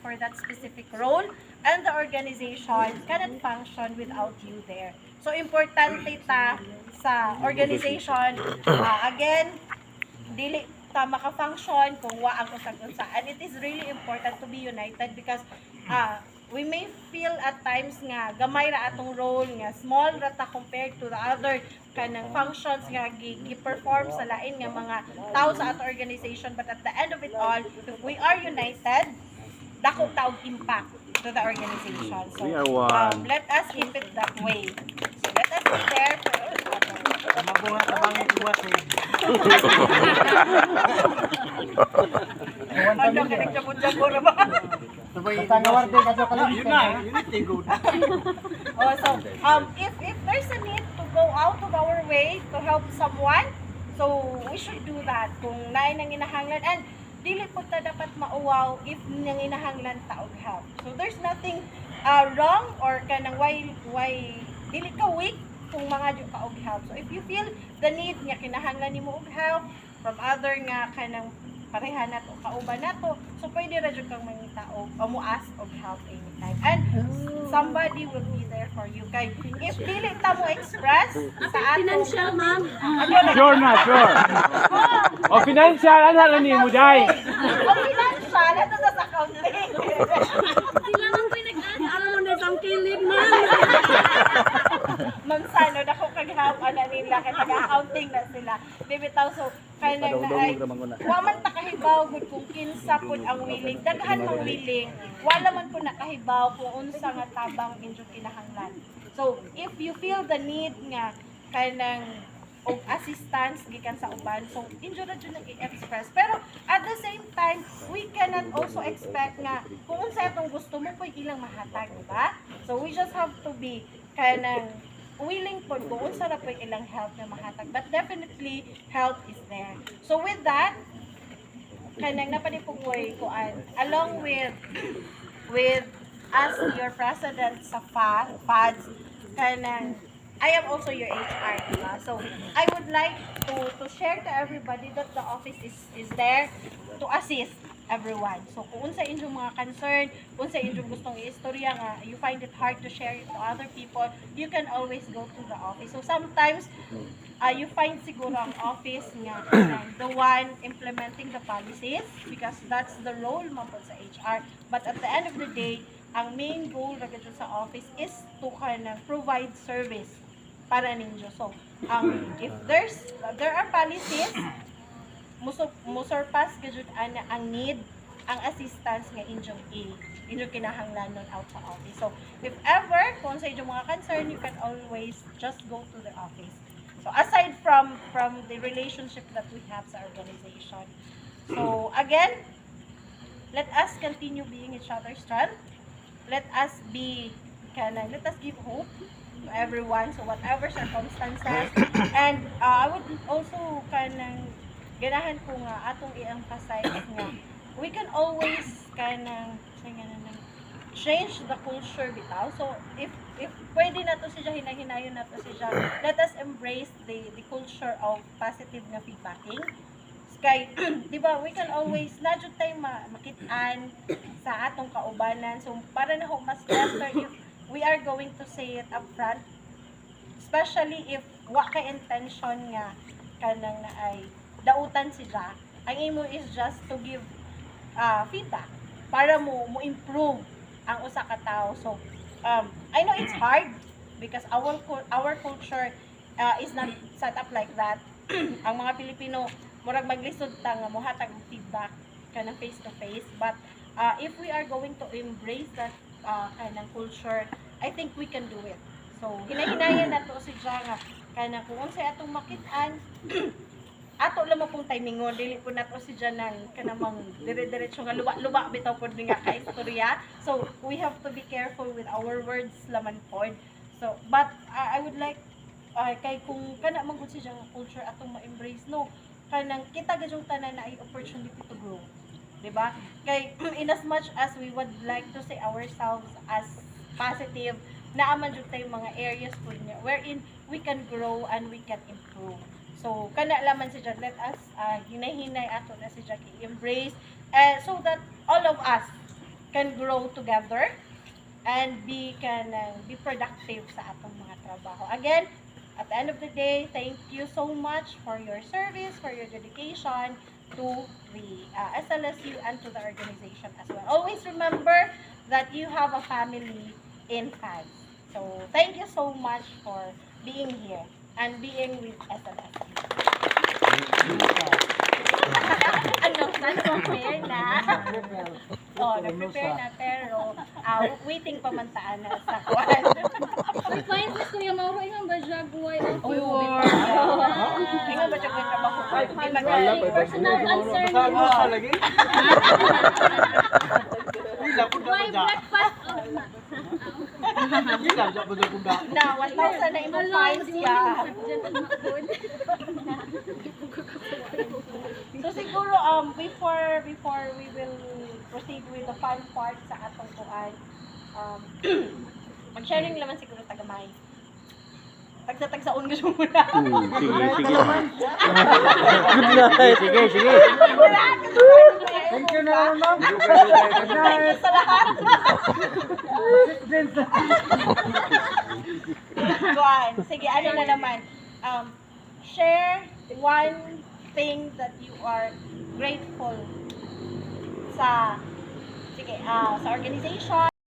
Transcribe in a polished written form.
for that specific role, and the organization cannot function without you there. So importante ta sa organization, again, dili ta maka-function kung wa ang usag-usa. And it is really important to be united because we may feel at times nga gamay ra atong role, nga small ra ta compared to the other kanang functions nga gi-perform sa lain nga mga tao sa ato organization. But at the end of it all, if we are united, dako taog impact to the organization. So We are one. let us keep it that way. So let us be there for each other. Magunga ka bang iwas eh. Ano ka nagjabon-jabon na ba? Tangawar din ka sa kalim. Yun na, unity good. Oh, so if there's a need to go out of our way to help someone, so we should do that. Kung naay nang inahanglan, and dili po ta dapat mauwaw if nang inahanglan ta og help. So there's nothing wrong or kanang why dili ka weak kung mga ka og help. So if you feel the need nga kinahanglan nimo og help from other nga kanang pareha na to, kauban na to, so pwede ra jud kang mangita og mo-ask og help anytime. And somebody will be there for you. Kay if dili ta mo express sa atong Financial, ma'am. Sure na, sure. O financial, ano na ni mo, Day? o financial, ito sa accounting. Sila man po'y nag-aano mo na isang kilid, ma'am. Ma'am Sano, dako kag help ana nila kay taga-accounting na sila. Bibitaw so kanang na ay wa man ta kahibaw gud kung kinsa pud ang willing, daghan mang willing, wala man pud nakahibaw kung unsa nga tabang inyo kinahanglan. So if you feel the need nga kanang og assistance gikan sa uban, so inyo ra jud nag-express. Pero at the same time, we cannot also expect nga kung unsa atong gusto mo pud ilang mahatag, di ba? So we just have to be kanang willing po kung unsa ra po ilang help na mahatag, but definitely help is there. So with that, kanang napanipugoy ko along with as your president sa FADS, kanang I am also your HR, diba? So I would like to share to everybody that the office is there to assist everyone. So kung unsa inyong mga concern, kung unsa inyong gustong i-istorya nga you find it hard to share it to other people, you can always go to the office. So sometimes you find siguro ang office nga the one implementing the policies because that's the role mo po sa HR. But at the end of the day, ang main goal ra gyud sa office is to provide service para ninyo. So if there are policies musurpass gyud ana ang need, ang assistance nga inyong kinahanglanon out sa office. So if ever kung sa inyong mga concern, you can always just go to the office. So aside from the relationship that we have sa organization, so again, let us continue being each other's strength. Let us give hope to everyone, so whatever circumstances. And I would also ganahan ko nga atong i-emphasize nga we can always change the culture bitaw. So if pwede na to siya, hinahinayon na to siya, let us embrace the culture of positive na feedbacking. Kay di ba we can always na jud tay makitaan sa atong kaubanan. So para na ho mas better if we are going to say it upfront, especially if wa ka intention nga kanang na ay dautan siya. Ang imo is just to give feedback para mo improve ang usa ka tawo. So I know it's hard because our culture is not set up like that. Ang mga Pilipino murag maglisod ta nga mohatag og feedback kanang face to face, but if we are going to embrace that kanang culture, I think we can do it. So hinahinayan nato siya nga kanang kung unsay atong makitaan ato lang mo pong timingon, dili po nato si Janang kanamang dire-diretso nga luba bitaw pod nga ka istorya. So we have to be careful with our words laman pod. So but I would like kay kung kana man gud si Janang culture atong ma-embrace, no, kanang kita gyud tanan na ay opportunity to grow, di ba? Kay in as much as we would like to say ourselves as positive, naaman jud tay mga areas po niya wherein we can grow and we can improve. So kana laman si Jud, let us hinay-hinay ato na si Jud i-embrace so that all of us can grow together and can be productive sa atong mga trabaho. Again, at the end of the day, thank you so much for your service, for your dedication to the SLSU and to the organization as well. Always remember that you have a family in FAG. So, thank you so much for being here and being with SLSU. Na-prepare na. Oh, na-prepare na, pero waiting pamantaan na sa kwan. Ay, fine, sis, Kuya Mauro, yung ba siya buhay o Uy, nga ba siya kwenta ba ko? personal concern Saan mo mo. sa lagi? Wala ko Buhay na breakfast. Wala siya po kunda. Na, 1,000 na imong fines ya. So siguro before we will proceed with the fun part sa atong kuan, mag-sharing naman siguro tagamay. Tagsa-tagsaon ko siya muna. Sige, sige. Thank you na lang, ma'am. Thank you sa lahat. Kuan, sige, ano na naman. Share one thing that you are grateful sa, sige, sa organization,